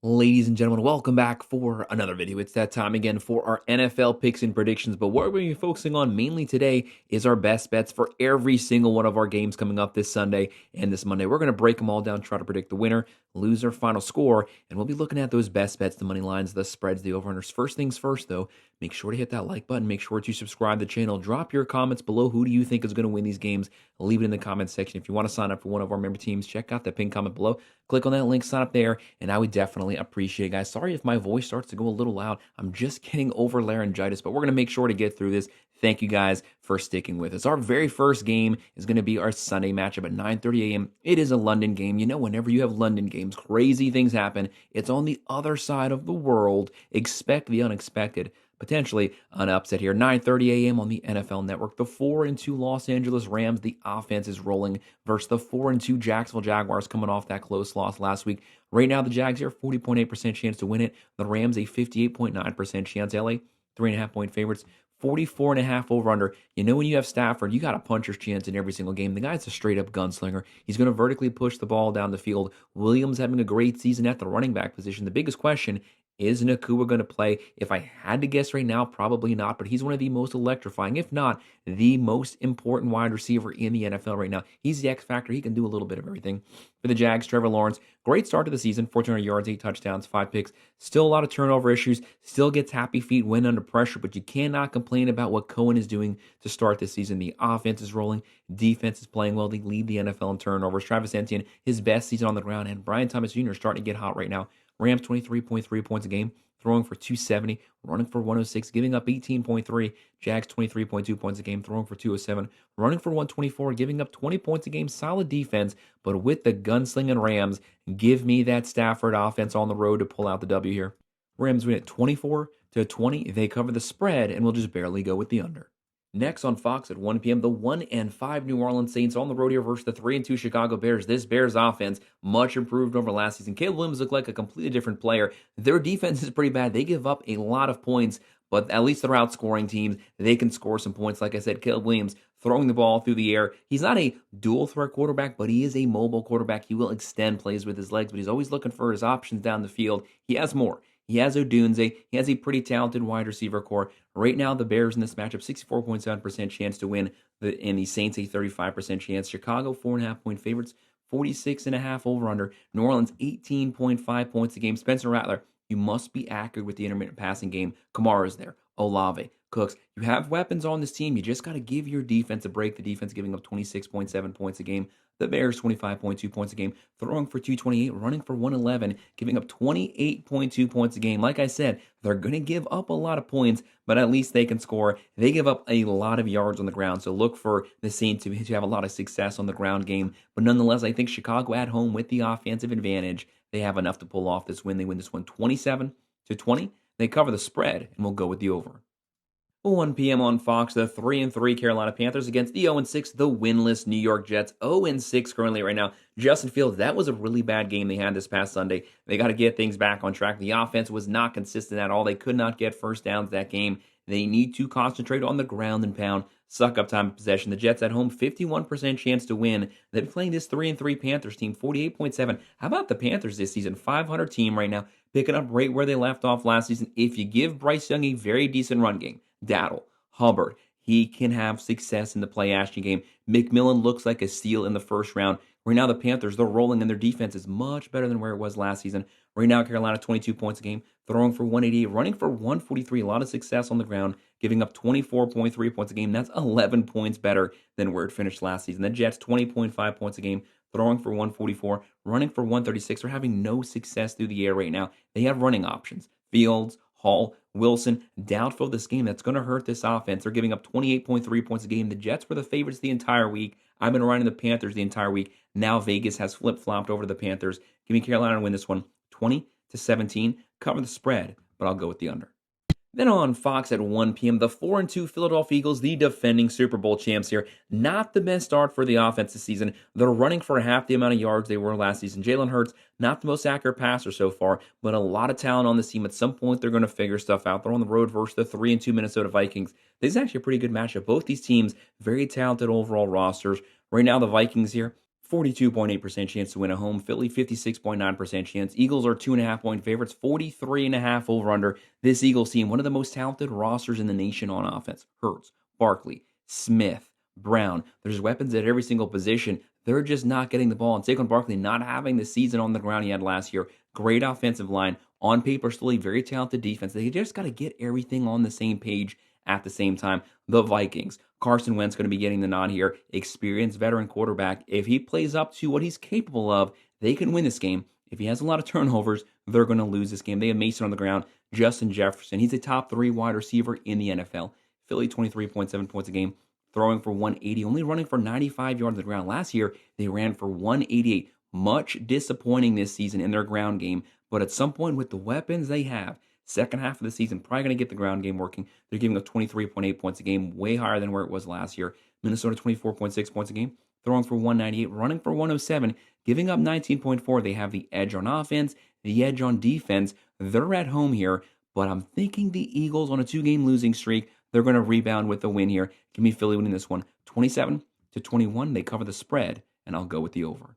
Ladies and gentlemen, welcome back for another video. It's that time again for our NFL picks and predictions, but what we're going to be focusing on mainly today is our best bets for every single one of our games coming up this Sunday and this Monday. We're going to break them all down, try to predict the winner, loser, final score, and we'll be looking at those best bets, the money lines, the spreads, the over-unders. First things first, though, make sure to hit that like button. Make sure to subscribe to the channel. Drop your comments below. Who do you think is going to win these games? Leave it in the comments section. If you want to sign up for one of our member teams, check out the pinned comment below. Click on that link, sign up there, and I would definitely appreciate it, guys. Sorry if my voice starts to go a little loud. I'm just getting over laryngitis, but we're going to make sure to get through this. Thank you guys for sticking with us. Our very first game is going to be our Sunday matchup at 9:30 a.m. It is a London game. You know, whenever you have London games, crazy things happen. It's on the other side of the world. Expect the unexpected. Potentially an upset here. 9:30 a.m. on the NFL Network. The 4-2 Los Angeles Rams. The offense is rolling versus the 4-2 Jacksonville Jaguars coming off that close loss last week. Right now, the Jags here 40.8% chance to win it. The Rams a 58.9% chance. LA 3.5-point favorites. 44.5 over under. You know, when you have Stafford, you got a puncher's chance in every single game. The guy's a straight up gunslinger. He's going to vertically push the ball down the field. Williams having a great season at the running back position. The biggest question is Nakua going to play? If I had to guess right now, probably not, but he's one of the most electrifying, if not the most important wide receiver in the NFL right now. He's the X factor. He can do a little bit of everything. For the Jags, Trevor Lawrence, great start to the season, 1,400 yards, 8 touchdowns, 5 picks. Still a lot of turnover issues, still gets happy feet when under pressure, but you cannot complain about what Cohen is doing to start this season. The offense is rolling, defense is playing well. They lead the NFL in turnovers. Travis Etienne, his best season on the ground, and Brian Thomas Jr. starting to get hot right now. Rams 23.3 points a game, throwing for 270, running for 106, giving up 18.3. Jags 23.2 points a game, throwing for 207, running for 124, giving up 20 points a game. Solid defense, but with the gunslinging Rams, give me that Stafford offense on the road to pull out the W here. Rams win at 24-20. They cover the spread and will just barely go with the under. Next on Fox at 1 p.m., the 1-5 New Orleans Saints on the road here versus the 3-2 Chicago Bears. This Bears offense much improved over last season. Caleb Williams looked like a completely different player. Their defense is pretty bad. They give up a lot of points, but at least they're outscoring teams. They can score some points. Like I said, Caleb Williams throwing the ball through the air. He's not a dual threat quarterback, but he is a mobile quarterback. He will extend plays with his legs, but he's always looking for his options down the field. He has more. He has Odunze. He has a pretty talented wide receiver core. Right now, the Bears in this matchup, 64.7% chance to win, and the Saints a 35% chance. Chicago, 4.5-point favorites, 46.5 over-under. New Orleans, 18.5 points a game. Spencer Rattler, you must be accurate with the intermittent passing game. Kamara's there. Olave, Cooks. You have weapons on this team. You just got to give your defense a break. The defense giving up 26.7 points a game. The Bears, 25.2 points a game, throwing for 228, running for 111, giving up 28.2 points a game. Like I said, they're going to give up a lot of points, but at least they can score. They give up a lot of yards on the ground, so look for the Saints to have a lot of success on the ground game. But nonetheless, I think Chicago at home with the offensive advantage, they have enough to pull off this win. They win this one 27-20. They cover the spread, and we'll go with the over. 1 p.m. on Fox, the 3-3 Carolina Panthers against the 0-6, the winless New York Jets. 0-6 currently right now. Justin Fields, that was a really bad game they had this past Sunday. They got to get things back on track. The offense was not consistent at all. They could not get first downs that game. They need to concentrate on the ground and pound. Suck up time of possession. The Jets at home, 51% chance to win. They've been playing this 3-3 Panthers team, 48.7. How about the Panthers this season? 500 team right now, picking up right where they left off last season. If you give Bryce Young a very decent run game, Daddle, Hubbard, he can have success in the play action game. McMillan looks like a steal in the first round. Right now, the Panthers, they're rolling, and their defense is much better than where it was last season. Right now, Carolina, 22 points a game, throwing for 188, running for 143. A lot of success on the ground, giving up 24.3 points a game. That's 11 points better than where it finished last season. The Jets, 20.5 points a game, throwing for 144, running for 136. They're having no success through the air right now. They have running options. Fields, Hall, Wilson, doubtful this game. That's going to hurt this offense. They're giving up 28.3 points a game. The Jets were the favorites the entire week. I've been riding the Panthers the entire week. Now Vegas has flip-flopped over the Panthers. Give me Carolina to win this one 20-17. Cover the spread, but I'll go with the under. Then on Fox at 1 p.m., the 4-2 Philadelphia Eagles, the defending Super Bowl champs here. Not the best start for the offense this season. They're running for half the amount of yards they were last season. Jalen Hurts, not the most accurate passer so far, but a lot of talent on this team. At some point, they're going to figure stuff out. They're on the road versus the 3-2 Minnesota Vikings. This is actually a pretty good matchup. Both these teams, very talented overall rosters. Right now, the Vikings here, 42.8% chance to win at home. Philly, 56.9% chance. Eagles are 2.5 point favorites, 43.5 over under. This Eagles team, one of the most talented rosters in the nation on offense. Hurts, Barkley, Smith, Brown. There's weapons at every single position. They're just not getting the ball. And Saquon Barkley not having the season on the ground he had last year. Great offensive line. On paper, still a very talented defense. They just got to get everything on the same page at the same time. The Vikings. Carson Wentz going to be getting the nod here. Experienced veteran quarterback. If he plays up to what he's capable of, they can win this game. If he has a lot of turnovers, they're going to lose this game. They have Mason on the ground. Justin Jefferson. He's a top 3 wide receiver in the NFL. Philly, 23.7 points a game. Throwing for 180. Only running for 95 yards on the ground. Last year, they ran for 188. Much disappointing this season in their ground game. But at some point, with the weapons they have, second half of the season, probably going to get the ground game working. They're giving up 23.8 points a game, way higher than where it was last year. Minnesota, 24.6 points a game, throwing for 198, running for 107, giving up 19.4. They have the edge on offense, the edge on defense. They're at home here, but I'm thinking the Eagles on a 2-game losing streak, they're going to rebound with the win here. Give me Philly winning this one, 27-21. They cover the spread, and I'll go with the over.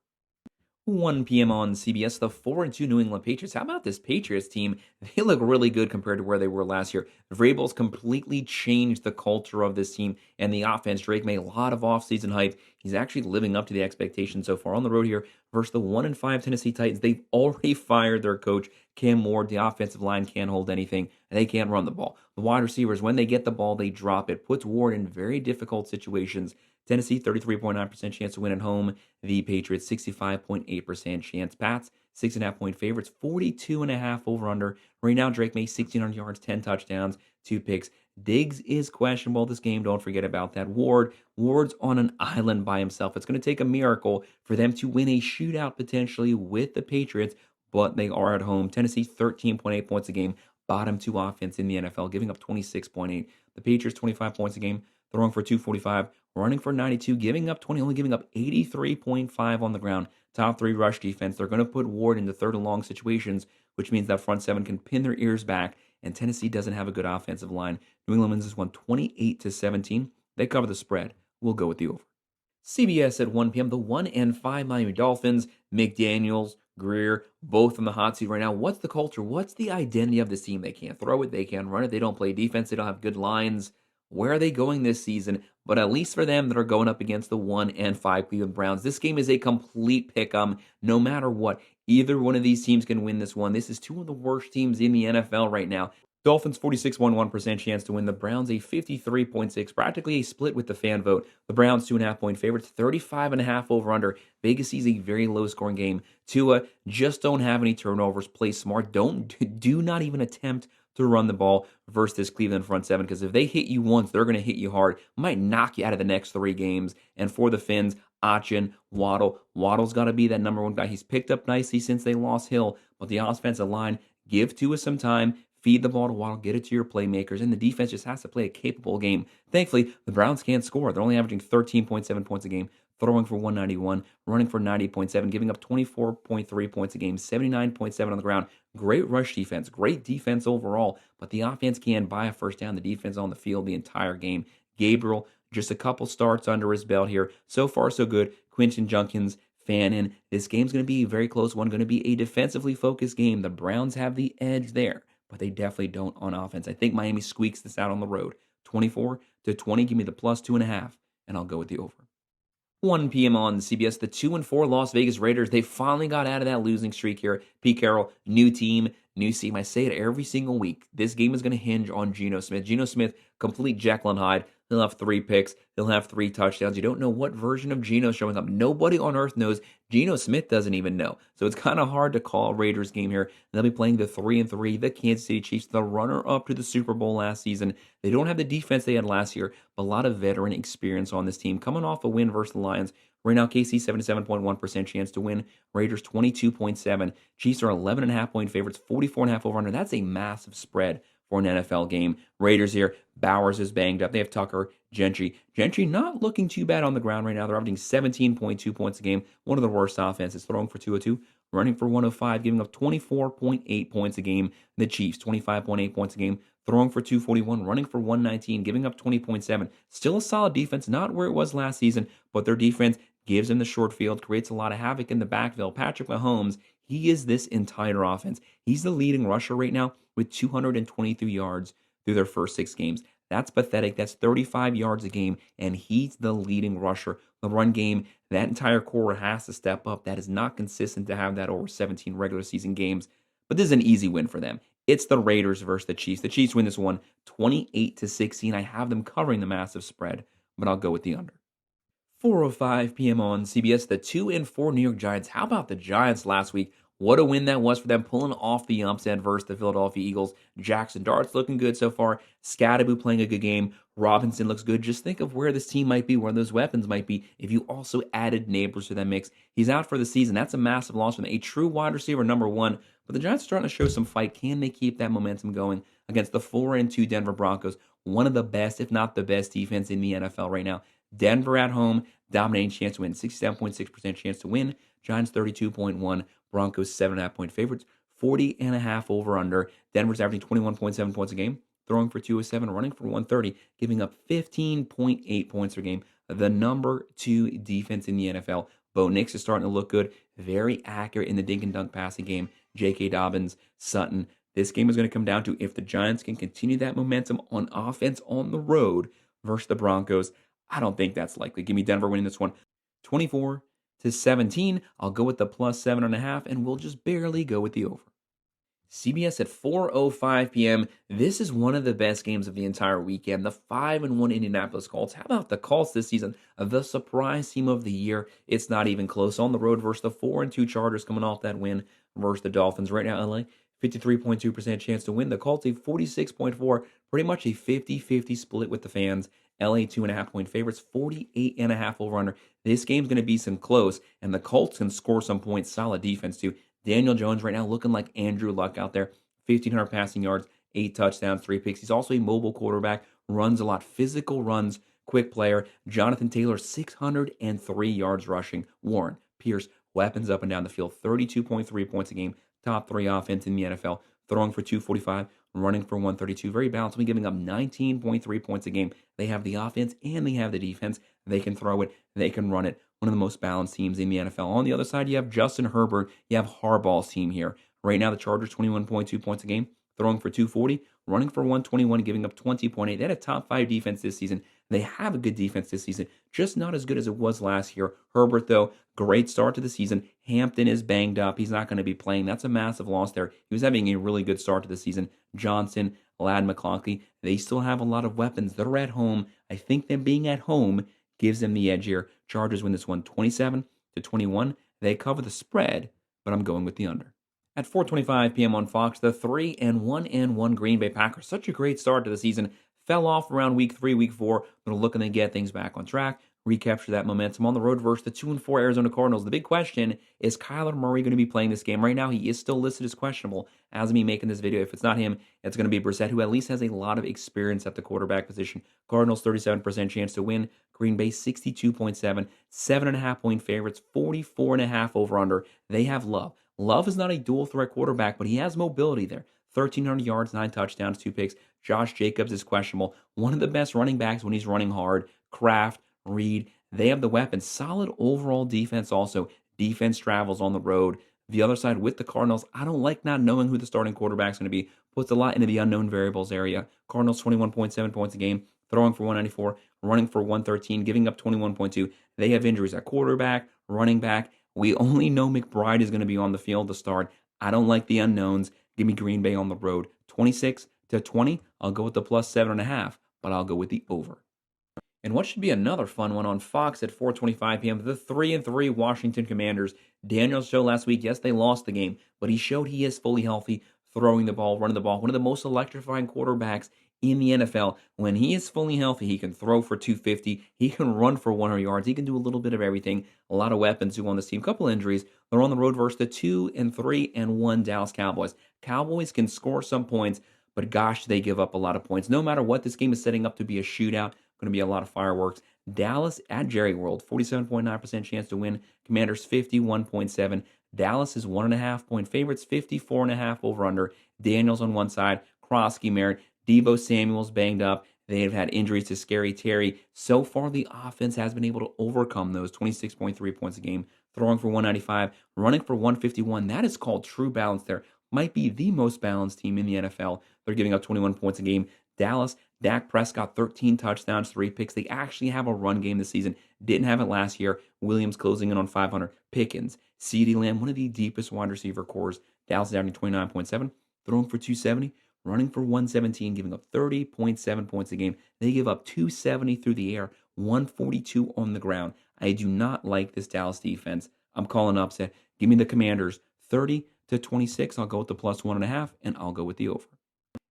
1 p.m. on CBS, the 4-2 New England Patriots. How about this Patriots team? They look really good compared to where they were last year. Vrabel's completely changed the culture of this team and the offense. Drake made a lot of offseason hype. He's actually living up to the expectations so far on the road here versus the 1-5 Tennessee Titans. They've already fired their coach, Cam Ward. The offensive line can't hold anything, and they can't run the ball. The wide receivers, when they get the ball, they drop it. Puts Ward in very difficult situations. Tennessee, 33.9% chance to win at home. The Patriots, 65.8% chance. Pats, 6.5 point favorites, 42.5 over under. Right now, Drake May, 1,600 yards, 10 touchdowns, 2 picks. Diggs is questionable this game. Don't forget about that. Ward's on an island by himself. It's going to take a miracle for them to win a shootout potentially with the Patriots, but they are at home. Tennessee, 13.8 points a game. Bottom 2 offense in the NFL, giving up 26.8. The Patriots, 25 points a game, throwing for 245, running for 92, giving up 20, only giving up 83.5 on the ground. Top 3 rush defense. They're going to put Ward into 3rd and long situations, which means that front 7 can pin their ears back, and Tennessee doesn't have a good offensive line. New England wins this one 28-17. They cover the spread. We'll go with the over. CBS at 1 p.m. The 1-5 Miami Dolphins. McDaniels, Greer, both on the hot seat right now. What's the culture? What's the identity of this team? They can't throw it. They can't run it. They don't play defense. They don't have good lines. Where are they going this season? But at least for them that are going up against the 1-5 Cleveland Browns, this game is a complete pick-em. No matter what, either one of these teams can win this one. This is 2 of the worst teams in the NFL right now. Dolphins, 46.1% chance to win. The Browns, a 53.6, practically a split with the fan vote. The Browns, 2.5 point favorites, 35.5 over under. Vegas sees a very low-scoring game. Tua, just don't have any turnovers. Play smart. Do not even attempt to run the ball versus this Cleveland front 7, because if they hit you once, they're going to hit you hard. Might knock you out of the next 3 games. And for the Finns, Achin, Waddle. Waddle's got to be that number 1 guy. He's picked up nicely since they lost Hill, but the offensive line, give Tua some time. Feed the ball to Waddle, get it to your playmakers, and the defense just has to play a capable game. Thankfully, the Browns can't score. They're only averaging 13.7 points a game, throwing for 191, running for 90.7, giving up 24.3 points a game, 79.7 on the ground. Great rush defense, great defense overall, but the offense can buy a first down. The defense on the field the entire game. Gabriel, just a couple starts under his belt here. So far, so good. Quinton Junkins, Fannin. This game's going to be a very close one, going to be a defensively focused game. The Browns have the edge there, but they definitely don't on offense. I think Miami squeaks this out on the road. 24-20, give me the plus 2.5, and I'll go with the over. 1 p.m. on CBS, the 2-4 Las Vegas Raiders. They finally got out of that losing streak here. Pete Carroll, new team, new team. I say it every single week. This game is going to hinge on Geno Smith. Geno Smith, complete Jekyll and Hyde. He'll have 3 picks. He'll have 3 touchdowns. You don't know what version of Geno showing up. Nobody on earth knows. Geno Smith doesn't even know. So it's kind of hard to call a Raiders game here. They'll be playing the 3-3, the Kansas City Chiefs, the runner-up to the Super Bowl last season. They don't have the defense they had last year, but a lot of veteran experience on this team. Coming off a win versus the Lions. Right now, KC 77.1% chance to win. Raiders 22.7. Chiefs are 11.5 point favorites, 44.5 over under. That's a massive spread for an NFL game. Raiders here. Bowers is banged up. They have Tucker, Gentry. Gentry not looking too bad on the ground right now. They're averaging 17.2 points a game. One of the worst offenses. Throwing for 202, running for 105, giving up 24.8 points a game. The Chiefs, 25.8 points a game. Throwing for 241, running for 119, giving up 20.7. Still a solid defense, not where it was last season, but their defense gives him the short field, creates a lot of havoc in the backfield. Patrick Mahomes, he is this entire offense. He's the leading rusher right now with 223 yards through their first 6 games. That's pathetic. That's 35 yards a game, and he's the leading rusher. The run game, that entire core has to step up. That is not consistent to have that over 17 regular season games. But this is an easy win for them. It's the Raiders versus the Chiefs. The Chiefs win this one 28-16. I have them covering the massive spread, but I'll go with the under. 4:05 p.m. on CBS. The 2-4 New York Giants. How about the Giants last week? What a win that was for them, pulling off the upset versus the Philadelphia Eagles. Jackson Dart's looking good so far. Scadaboo playing a good game. Robinson looks good. Just think of where this team might be, where those weapons might be, if you also added Neighbors to that mix. He's out for the season. That's a massive loss for them. A true wide receiver, number one. But the Giants are starting to show some fight. Can they keep that momentum going against the 4-2 Denver Broncos? One of the best, if not the best, defense in the NFL right now. Denver at home, dominating chance to win. 67.6% chance to win. Giants 32.1. Broncos 7.5-point favorites. 40.5 over under. Denver's averaging 21.7 points a game. Throwing for 207, running for 130, giving up 15.8 points per game. The number 2 defense in the NFL. Bo Nix is starting to look good. Very accurate in the dink and dunk passing game. J.K. Dobbins, Sutton. This game is going to come down to if the Giants can continue that momentum on offense on the road versus the Broncos. I don't think that's likely. Give me Denver winning this one 24-17. I'll go with the plus 7.5, and we'll just barely go with the over. CBS at 4:05 p.m. This is one of the best games of the entire weekend. The 5-1 Indianapolis Colts. How about the Colts this season? The surprise team of the year. It's not even close. On the road versus the 4-2 Chargers coming off that win versus the Dolphins. Right now, LA, 53.2% chance to win. The Colts, a 46.4, pretty much a 50-50 split with the fans. LA 2.5-point favorites, 48.5 over under. This game's going to be some close, and the Colts can score some points. Solid defense, too. Daniel Jones right now looking like Andrew Luck out there. 1,500 passing yards, 8 touchdowns, 3 picks. He's also a mobile quarterback, runs a lot, physical runs, quick player. Jonathan Taylor, 603 yards rushing. Warren, Pierce, weapons up and down the field, 32.3 points a game. Top 3 offense in the NFL. Throwing for 245, running for 132. Very balanced, only giving up 19.3 points a game. They have the offense and they have the defense. They can throw it, they can run it. One of the most balanced teams in the NFL. On the other side, you have Justin Herbert. You have Harbaugh's team here. Right now, the Chargers, 21.2 points a game, throwing for 240, running for 121, giving up 20.8. They had a top 5 defense this season. They have a good defense this season, just not as good as it was last year. Herbert, though, great start to the season. Hampton is banged up. He's not going to be playing. That's a massive loss there. He was having a really good start to the season. Johnson, Ladd McConkey, they still have a lot of weapons. They're at home. I think them being at home gives them the edge here. Chargers win this one 27-21. They cover the spread, but I'm going with the under. At 4:25 p.m. on Fox, the 3-1 Green Bay Packers. Such a great start to the season. Fell off around week 3, week 4. They're looking to get things back on track, recapture that momentum on the road versus the 2-4 Arizona Cardinals. The big question is Kyler Murray going to be playing this game? Right now, he is still listed as questionable as me making this video. If it's not him, it's going to be Brissett, who at least has a lot of experience at the quarterback position. Cardinals, 37% chance to win. Green Bay, 62.7. 7.5-point favorites, 44.5 over under. They have Love. Love is not a dual threat quarterback, but he has mobility there. 1,300 yards, 9 touchdowns, 2 picks. Josh Jacobs is questionable. One of the best running backs when he's running hard. Kraft, Reed, they have the weapons. Solid overall defense also. Defense travels on the road. The other side with the Cardinals, I don't like not knowing who the starting quarterback's going to be. Puts a lot into the unknown variables area. Cardinals 21.7 points a game, throwing for 194, running for 113, giving up 21.2. They have injuries at quarterback, running back. We only know McBride is going to be on the field to start. I don't like the unknowns. Give me Green Bay on the road. 26-20. I'll go with the plus 7.5, but I'll go with the over. And what should be another fun one on Fox at 4:25 p.m. The 3-3 Washington Commanders. Daniels showed last week, yes, they lost the game, but he showed he is fully healthy, throwing the ball, running the ball. One of the most electrifying quarterbacks in the NFL. When he is fully healthy, he can throw for 250. He can run for 100 yards. He can do a little bit of everything. A lot of weapons who on this team. Couple injuries. They're on the road versus the 2-3-1 Dallas Cowboys. Cowboys can score some points, but gosh, they give up a lot of points. No matter what, this game is setting up to be a shootout. Going to be a lot of fireworks. Dallas at Jerry World, 47.9% chance to win. Commanders 51.7. Dallas is 1.5-point favorites, 54.5 over under. Daniels on one side, Krosky, Merritt, Deebo Samuel's banged up. They've had injuries to Scary Terry. So far, the offense has been able to overcome those 26.3 points a game, throwing for 195, running for 151. That is called true balance there. Might be the most balanced team in the NFL. They're giving up 21 points a game. Dallas, Dak Prescott, 13 touchdowns, 3 picks. They actually have a run game this season. Didn't have it last year. Williams closing in on 500. Pickens, CeeDee Lamb, one of the deepest wide receiver cores. Dallas is averaging 29.7, throwing for 270, running for 117, giving up 30.7 points a game. They give up 270 through the air, 142 on the ground. I do not like this Dallas defense. I'm calling upset. Give me the Commanders, 30-26. I'll go with the plus 1.5, and I'll go with the over.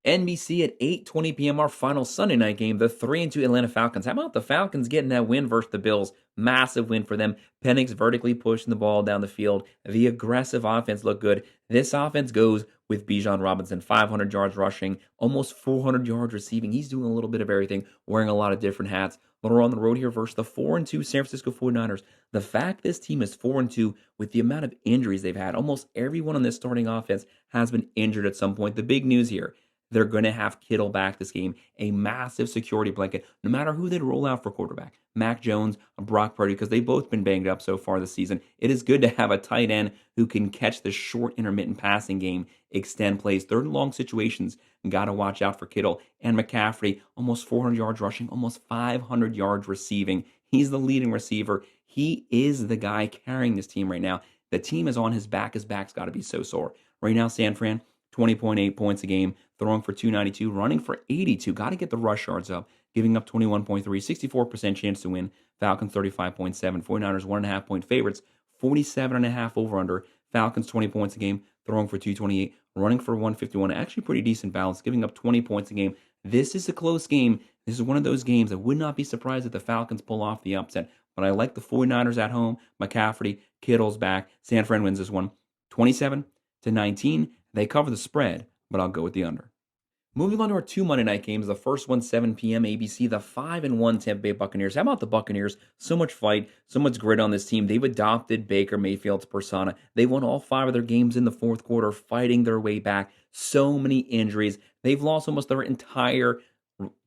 NBC at 8:20 p.m. our final Sunday night game, the 3-2 Atlanta Falcons. How about the Falcons getting that win versus the Bills? Massive win for them. Penix vertically pushing the ball down the field. The aggressive offense looked good. This offense goes with Bijan Robinson, 500 yards rushing, almost 400 yards receiving. He's doing a little bit of everything, wearing a lot of different hats. But we're on the road here versus the 4-2 San Francisco 49ers. The fact this team is 4-2 with the amount of injuries they've had, almost everyone on this starting offense has been injured at some point. The big news here, they're going to have Kittle back this game, a massive security blanket, no matter who they roll out for quarterback. Mac Jones, Brock Purdy, because they've both been banged up so far this season. It is good to have a tight end who can catch the short, intermittent passing game, extend plays, third and long situations. Got to watch out for Kittle. And McCaffrey, almost 400 yards rushing, almost 500 yards receiving. He's the leading receiver. He is the guy carrying this team right now. The team is on his back. His back's got to be so sore. Right now, San Fran, 20.8 points a game, throwing for 292, running for 82. Got to get the rush yards up, giving up 21.3, 64% chance to win. Falcons 35.7, 49ers 1.5 point favorites, 47.5 over under. Falcons 20 points a game, throwing for 228, running for 151. Actually pretty decent balance, giving up 20 points a game. This is a close game. This is one of those games I would not be surprised if the Falcons pull off the upset. But I like the 49ers at home. McCaffrey, Kittle's back. San Fran wins this one, 27-19. They cover the spread, but I'll go with the under. Moving on to our 2 Monday night games. The first one, 7 p.m. ABC, the 5-1 Tampa Bay Buccaneers. How about the Buccaneers? So much fight, so much grit on this team. They've adopted Baker Mayfield's persona. They won all 5 of their games in the fourth quarter, fighting their way back. So many injuries. They've lost almost their entire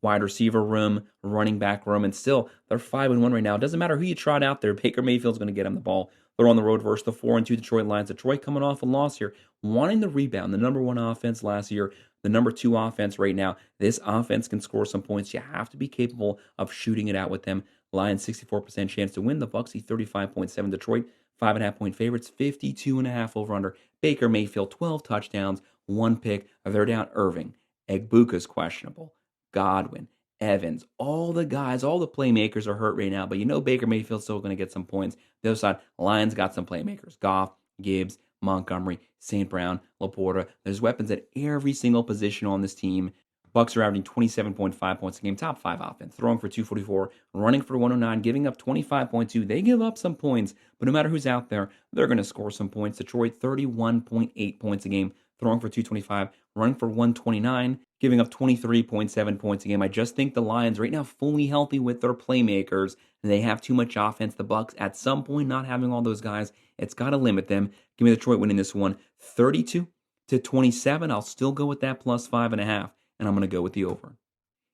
wide receiver room, running back room, and still they're 5-1 right now. It doesn't matter who you trot out there. Baker Mayfield's going to get him the ball. They're on the road versus the 4-2 Detroit Lions. Detroit coming off a loss here, wanting the rebound. The number 1 offense last year, the number 2 offense right now. This offense can score some points. You have to be capable of shooting it out with them. Lions 64% chance to win. The Bucs 35.7. Detroit 5.5 point favorites, 52.5 over under. Baker Mayfield 12 touchdowns, 1 pick. They're down Irving. Egbuka's questionable. Godwin, Evans, all the guys, all the playmakers are hurt right now, but you know Baker Mayfield's still going to get some points. The other side, Lions got some playmakers. Goff, Gibbs, Montgomery, St. Brown, Laporta. There's weapons at every single position on this team. Bucs are averaging 27.5 points a game, top 5 offense, throwing for 244, running for 109, giving up 25.2. They give up some points, but no matter who's out there, they're going to score some points. Detroit 31.8 points a game, throwing for 225, running for 129, giving up 23.7 points a game. I just think the Lions right now fully healthy with their playmakers, and they have too much offense. The Bucs at some point not having all those guys, it's got to limit them. Give me Detroit winning this one, 32-27. I'll still go with that plus 5.5, and I'm going to go with the over.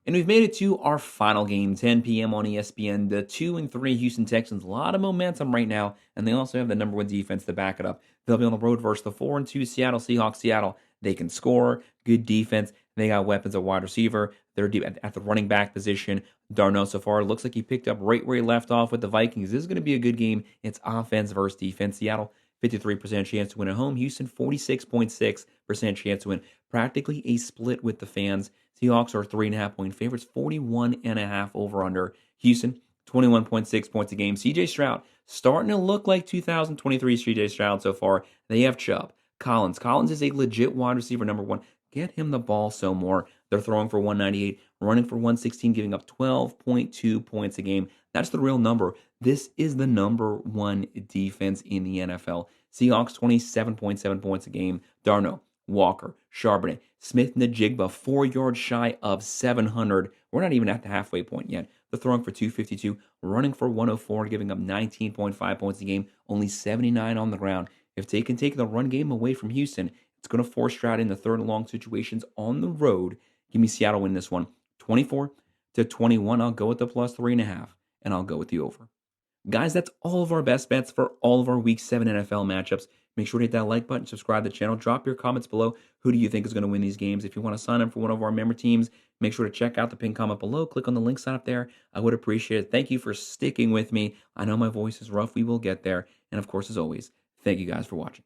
And we've made it to our final game, 10 p.m. on ESPN. The 2-3 Houston Texans, a lot of momentum right now, and they also have the number 1 defense to back it up. They'll be on the road versus the 4-2 Seattle Seahawks. Seattle, they can score, good defense. They got weapons at wide receiver. They're deep at the running back position. Darnell so far looks like he picked up right where he left off with the Vikings. This is going to be a good game. It's offense versus defense. Seattle, 53% chance to win at home. Houston, 46.6% chance to win. Practically a split with the fans. Seahawks are 3.5 point favorites, 41.5 over under. Houston, 21.6 points a game. CJ Stroud starting to look like 2023 CJ Stroud so far. They have Chubb. Collins. Collins is a legit wide receiver, number 1. Get him the ball some more. They're throwing for 198, running for 116, giving up 12.2 points a game. That's the real number. This is the number 1 defense in the NFL. Seahawks, 27.7 points a game. Darno, Walker, Charbonnet, Smith-Njigba, 4 yards shy of 700. We're not even at the halfway point yet. They're throwing for 252, running for 104, giving up 19.5 points a game, only 79 on the ground. If they can take the run game away from Houston, it's going to force Stroud into third and long situations on the road. Give me Seattle win this one, 24 to 21, I'll go with the plus 3.5, and I'll go with the over. Guys, that's all of our best bets for all of our Week 7 NFL matchups. Make sure to hit that like button, subscribe to the channel, drop your comments below. Who do you think is going to win these games? If you want to sign up for one of our member teams, make sure to check out the pinned comment below. Click on the link, sign up there. I would appreciate it. Thank you for sticking with me. I know my voice is rough. We will get there. And of course, as always, thank you guys for watching.